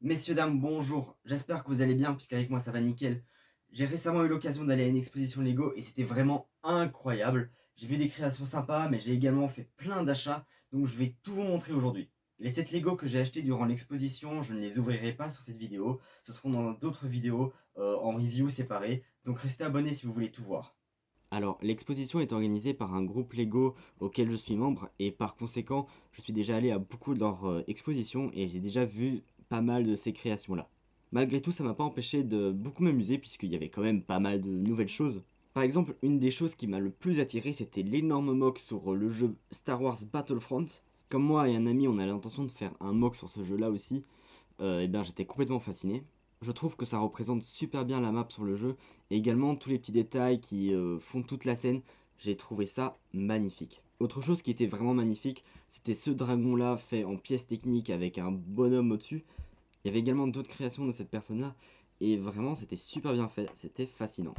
Messieurs, dames, bonjour. J'espère que vous allez bien, puisqu'avec moi ça va nickel. J'ai récemment eu l'occasion d'aller à une exposition Lego et c'était vraiment incroyable. J'ai vu des créations sympas, mais j'ai également fait plein d'achats, donc je vais tout vous montrer aujourd'hui. Les sets Lego que j'ai achetés durant l'exposition, je ne les ouvrirai pas sur cette vidéo. Ce seront dans d'autres vidéos en review séparées, donc restez abonnés si vous voulez tout voir. Alors, l'exposition est organisée par un groupe Lego auquel je suis membre et par conséquent, je suis déjà allé à beaucoup de leurs expositions et j'ai déjà vu pas mal de ces créations-là. Malgré tout, ça m'a pas empêché de beaucoup m'amuser puisqu'il y avait quand même pas mal de nouvelles choses. Par exemple, une des choses qui m'a le plus attiré, c'était l'énorme mock sur le jeu Star Wars Battlefront. Comme moi et un ami, on a l'intention de faire un mock sur ce jeu-là aussi, et bien j'étais complètement fasciné. Je trouve que ça représente super bien la map sur le jeu et également tous les petits détails qui font toute la scène. J'ai trouvé ça magnifique. Autre chose qui était vraiment magnifique, c'était ce dragon là fait en pièces techniques avec un bonhomme au-dessus. Il y avait également d'autres créations de cette personne là et vraiment c'était super bien fait, c'était fascinant.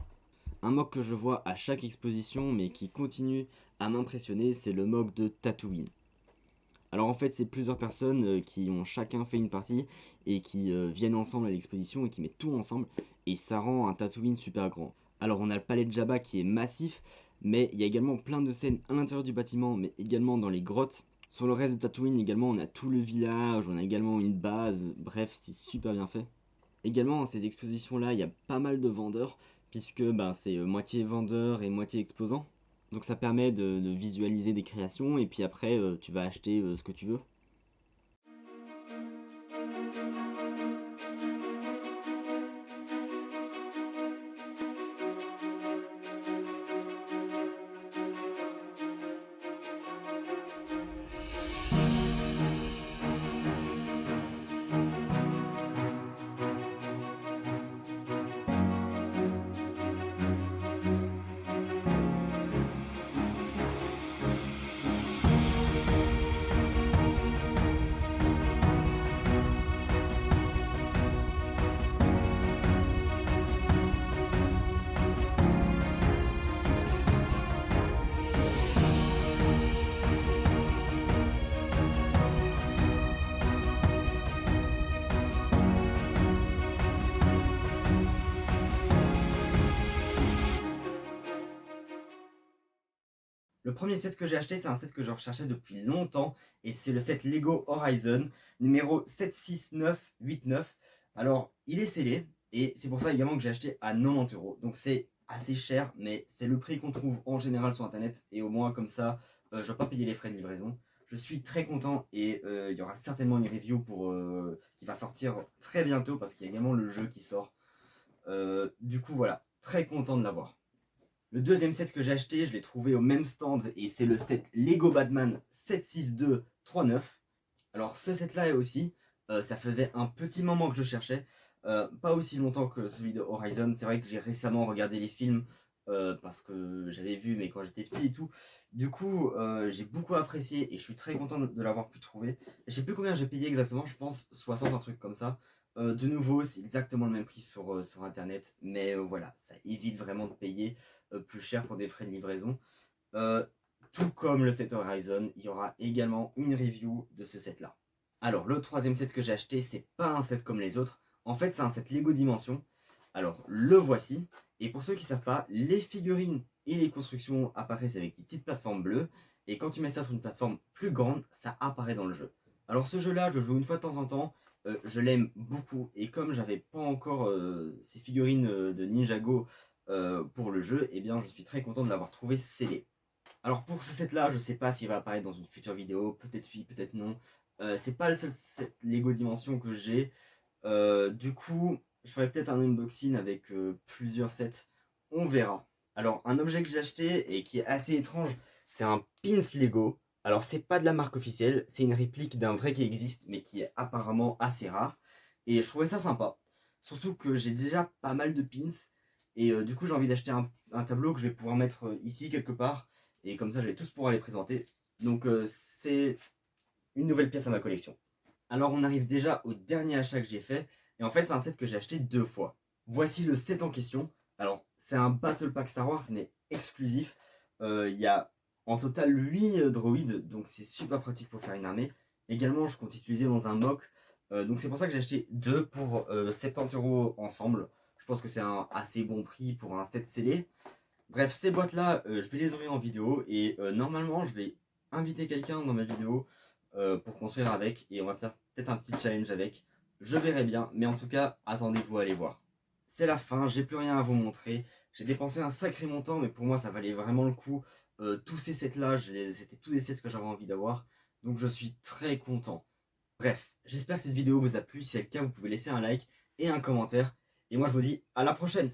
Un mock que je vois à chaque exposition mais qui continue à m'impressionner, c'est le mock de Tatooine. Alors en fait, c'est plusieurs personnes qui ont chacun fait une partie et qui viennent ensemble à l'exposition et qui mettent tout ensemble et ça rend un Tatooine super grand. Alors on a le palais de Jabba qui est massif, mais il y a également plein de scènes à l'intérieur du bâtiment, mais également dans les grottes. Sur le reste de Tatooine également, on a tout le village, on a également une base, bref, c'est super bien fait. Également, dans ces expositions-là, il y a pas mal de vendeurs, puisque ben, c'est moitié vendeur et moitié exposant. Donc ça permet de visualiser des créations, et puis après, tu vas acheter ce que tu veux. Le premier set que j'ai acheté, c'est un set que je recherchais depuis longtemps, et c'est le set Lego Horizon, numéro 76989. Alors, il est scellé, et c'est pour ça également que j'ai acheté à 90 €. Donc c'est assez cher, mais c'est le prix qu'on trouve en général sur internet, et au moins comme ça, je ne vais pas payer les frais de livraison. Je suis très content, et il y aura certainement une review qui va sortir très bientôt, parce qu'il y a également le jeu qui sort. Du coup, voilà, très content de l'avoir. Le deuxième set que j'ai acheté, je l'ai trouvé au même stand et c'est le set Lego Batman 76239. Alors ce set là aussi, ça faisait un petit moment que je cherchais, pas aussi longtemps que celui de Horizon. C'est vrai que j'ai récemment regardé les films parce que j'avais vu mais quand j'étais petit et tout. Du coup j'ai beaucoup apprécié et je suis très content de l'avoir pu trouver. Je sais plus combien j'ai payé exactement, je pense 60, un truc comme ça. De nouveau c'est exactement le même prix sur internet, mais voilà, ça évite vraiment de payer plus cher pour des frais de livraison. Euh, tout comme le set Horizon, il y aura également une review de ce set là. Alors le troisième set que j'ai acheté, c'est pas un set comme les autres. En fait c'est un set Lego Dimension. Alors le voici. Et pour ceux qui ne savent pas, les figurines et les constructions apparaissent avec des petites plateformes bleues. Et quand tu mets ça sur une plateforme plus grande, ça apparaît dans le jeu. Alors ce jeu là, je joue une fois de temps en temps. Je l'aime beaucoup. Et comme j'avais pas encore ces figurines de Ninjago pour le jeu, et bien je suis très content de l'avoir trouvé scellé. Alors pour ce set là, je sais pas s'il va apparaître dans une future vidéo, peut-être oui, peut-être non. C'est pas le seul set Lego Dimension que j'ai. Du coup, je ferai peut-être un unboxing avec plusieurs sets. On verra. Alors un objet que j'ai acheté et qui est assez étrange, c'est un pins Lego. Alors c'est pas de la marque officielle, c'est une réplique d'un vrai qui existe mais qui est apparemment assez rare. Et je trouvais ça sympa. Surtout que j'ai déjà pas mal de pins. Et du coup j'ai envie d'acheter un tableau que je vais pouvoir mettre ici quelque part. Et comme ça je vais tous pouvoir les présenter. Donc c'est une nouvelle pièce à ma collection. Alors on arrive déjà au dernier achat que j'ai fait. Et en fait c'est un set que j'ai acheté deux fois. Voici le set en question. Alors c'est un Battle Pack Star Wars mais exclusif. Il y a en total 8 droïdes. Donc c'est super pratique pour faire une armée. Également je compte utiliser dans un mock Donc c'est pour ça que j'ai acheté deux pour 70 € ensemble. Je pense que c'est un assez bon prix pour un set scellé. Bref, ces boîtes-là, je vais les ouvrir en vidéo et normalement, je vais inviter quelqu'un dans ma vidéo pour construire avec et on va faire peut-être un petit challenge avec. Je verrai bien, mais en tout cas, attendez-vous à aller voir. C'est la fin, j'ai plus rien à vous montrer. J'ai dépensé un sacré montant, mais pour moi, ça valait vraiment le coup. Tous ces sets-là, c'était tous des sets que j'avais envie d'avoir, donc je suis très content. Bref, j'espère que cette vidéo vous a plu. Si c'est le cas, vous pouvez laisser un like et un commentaire. Et moi, je vous dis à la prochaine.